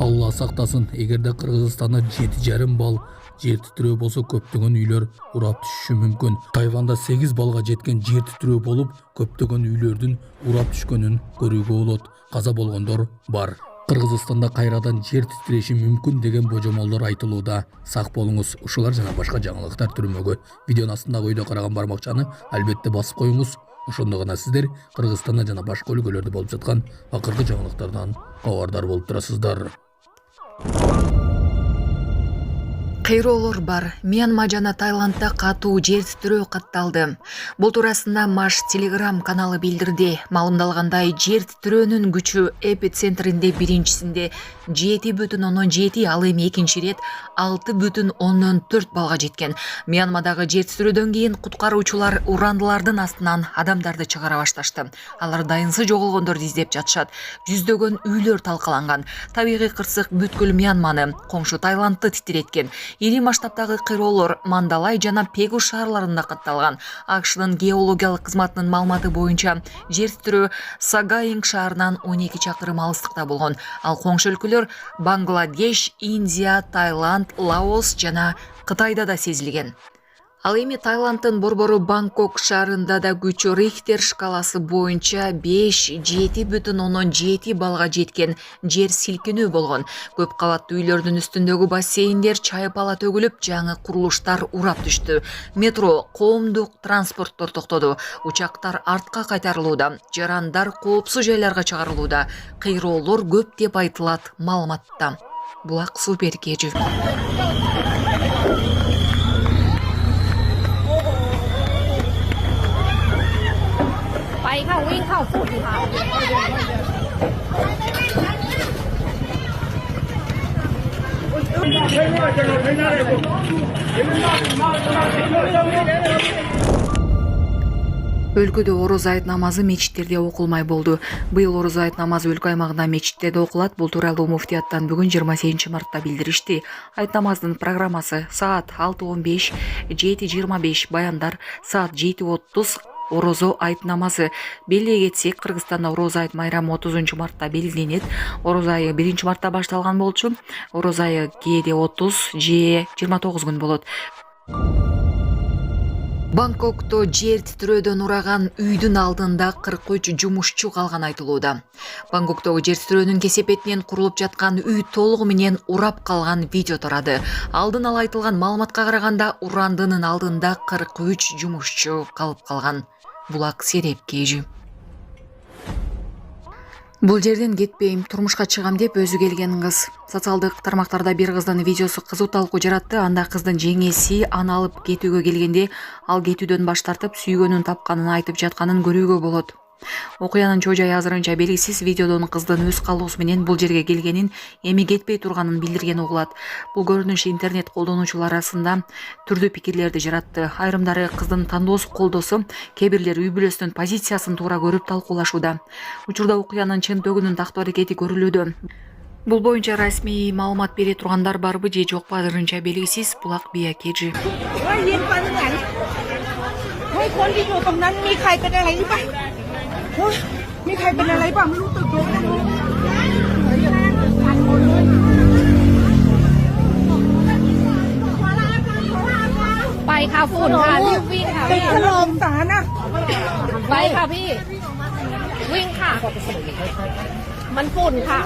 Алла сактасын, эгерде Кыргызстанда 7,5 балл жер титирөө болсо көптөгөн үйлөр урап түшүшү мүмкүн. Тайванда 8 балга жеткен жер титирөө болуп, көптөгөн үйлөрдүн урап түшкөнүн көрүүгө болот. Каза болгондор бар. Кыргызстанда кайрадан жер титиреши мүмкүн деген божомолдор айтылууда. Сак болуңуз. Ушулар жана башка жаңылыктар түрмөгө видеонун астындагы үйдө караган бармакчаны албетте басып коюңуз. Ошондо гана сиздер Кыргызстанда жана башка өлкөлөрдө болуп жаткан акыркы жаңылыктардан кабардар болуп турасыздар. Кыйроолор бар. Мьянма жана Таиландда катуу жер титирөө катталды. Бул туурасында Маш Telegram каналы билдирди. Маалымдалгандай, жер титирөөнүн күчү эпицентринде биринчисинде 7,7, ал эми экинчи рет 6,4 балга жеткен. Мьянмадагы жер титирөөдөн кийин куткаруучулар урандылардын астынан адамдарды чыгара башташты. Алар дайынсыз жоголгондорду издеп жатышат. Жүздөгөн үйлөр талкаланган. Табигый кырсык бүткүл Мьянманы, коңшу Таиландты титиреткен. Ири масштабтагы кыйроолор Мандалай жана Пегу шаарларында катталган. АКШнын геологиялык кызматынын маалыматы боюнча, жер титирөө Сагаинг шаарынан 12 чакырым алыстыкта болгон. Ал коңшу өлкөлөр Бангладеш, Индия, Таиланд, Лаос жана Кытайда да сезилген. Ал эми Таиланддын борбору Бангкок шаарында да күчү Рихтер шкаласы боюнча 5,7 балга жеткен жер силкинүү болгон. Көп кабаттуу үйлөрдүн үстүндөгү бассейндер чайып ала төгүлүп, жаңы курулуштар урап түштү. Метро, коомдук транспорттор токтоду. Учактар артка кайтарылууда. Жарандар коопсуз жайларга чыгарылууда. Кыйроолор көп деп айтылат маалыматта. Булак Супер Кежи. Өлкөдө ороз айт намазы мечиттерде окулмай болду. Быйыл ороз айт намазы өлкө аймагында мечиттерде окулат. Бул тууралуу муфтияттан бүгүн 28 мартта билдиришти. Айт намазынын программасы саат 6:15, 7:25 баяндар, саат 7:30 орозо айт намазы. Белгилей кетсек, Кыргызстанда ороз айт майрамы 30 мартта белгиленет. Ороз айы 1 мартта башталган болчу. Ороз айы кээде 30 же 29 күн болот. Бангкокто жер титирөөдөн ураган үйдүн алдында 43 жумушчу калган айтылууда. Бангкоктогу жер титирөөнүн кесепетинен курулуп жаткан үй толугу менен урап калган видео тарады. Алдын ала айтылган маалыматка караганда, урандынын алдында 43 жумушчу калып калган. Булак Сереп Кежи. Бул жерден кетпейм, турмушка чыгам деп өзү келген кыз. Социалдык тармактарда бир кыздын видеосу кызуу талкуу жаратты. Анда кыздын жеңеси аны алып кетүүгө келгенде, ал кетүүдөн баш тартып, сүйгөнүн тапканын айтып жатканын көрүүгө болот. Окуянын чоо жайы азырынча белгисиз. Видеодон кыздын өз калоосу менен бул жерге келгенин, эми кетпей турганын билдирген угулат. Бул көрүнүш интернет колдонуучулар арасында түрдүү пикирлерди жаратты. Айрымдары кыздын тандоосу колдосо, кээ бирлери үй бүлөсүнүн позициясын туура көрүп талкуулашууда. Учурда окуянын чын-төгүнүн тактоо аракети көрүлүүдө. Бул боюнча расмий маалымат бере тургандар барбы же жокпу азырынча белгисиз. Булак Бия Кежи. มีใครเป็นอะไรบ้างไม่รู้ตึกลงไปค่ะฝุ่นค่ะรีบวิ่งค่ะพี่ถล่มสารนะไปค่ะพี่วิ่งค่ะมันฝุ่นค่ะ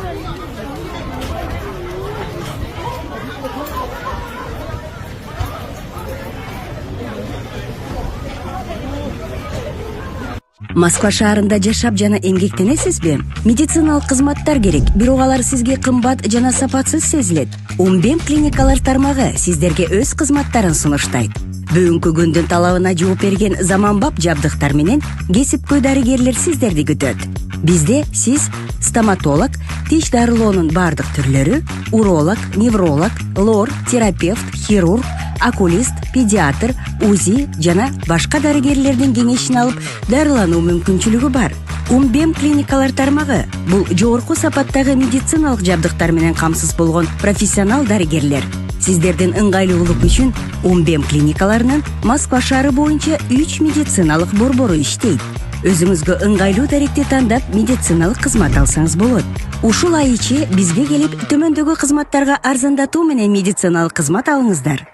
Москва шаарында жашап жана эмгектенесизби? Медициналык кызматтар керек, бирок алар сизге кымбат жана сапатсыз сезилет. Умбем клиникалар тармагы сиздерге өз кызматтарын сунуштайт. Бүгүнкү күндүн талабына жооп берген заманбап жабдыктар менен кесипкөй дарыгерлер сиздерди күтөт. Бизде сиз стоматолог, тиш дарылоонун бардык түрлөрү, уролог, невролог, лор, терапевт, хирург, окулист, педиатр, УЗИ жана башка дарыгерлердин кеңешин алып дарылануу мүмкүнчүлүгү бар. Умбем клиникалар тармагы бул жогорку сапаттагы медициналык жабдыктар менен камсыз болгон профессионал дарыгерлер. Сиздердин ыңгайлуулук үчүн Умбем клиникаларынын Москва шаары боюнча 3 медициналык борбору иштейт. Өзүңүзгө ыңгайлуу даректи тандап медициналык кызмат алсаңыз болот. Ушул ай ичи бизге келип төмөндөгү кызматтарга арзандатуу менен медициналык кызмат алыңыздар.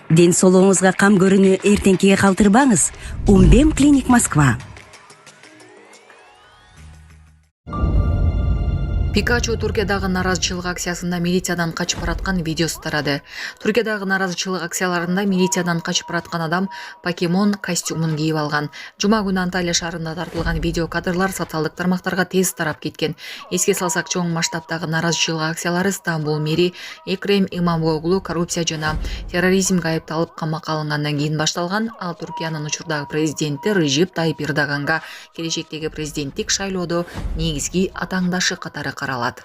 Ден соолугуңузга кам көрүүнү эртеңкиге калтырбаңыз. Умбем клиник Москва. Пикачу Туркиядагы наразычылык акциясында милициядан качып бараткан видеосу тарады. Туркиядагы наразычылык акцияларында милициядан качып бараткан адам покемон костюмун кийип алган. Жума күнү Анталия шаарында тартылган видео кадрлар социалдык тармактарга тез тарап кеткен. Эске салсак, чоң масштабтагы наразычылык акциялары Стамбул мэри Экрем Имамоглу коррупция жана терроризмге айыпталып камакка алынгандан кийин башталган. Ал Туркиянын учурдагы президенти Режеп Тайип Эрдоганга келечектеги президенттик шайлоодо негизги атааңдашы катары каралат.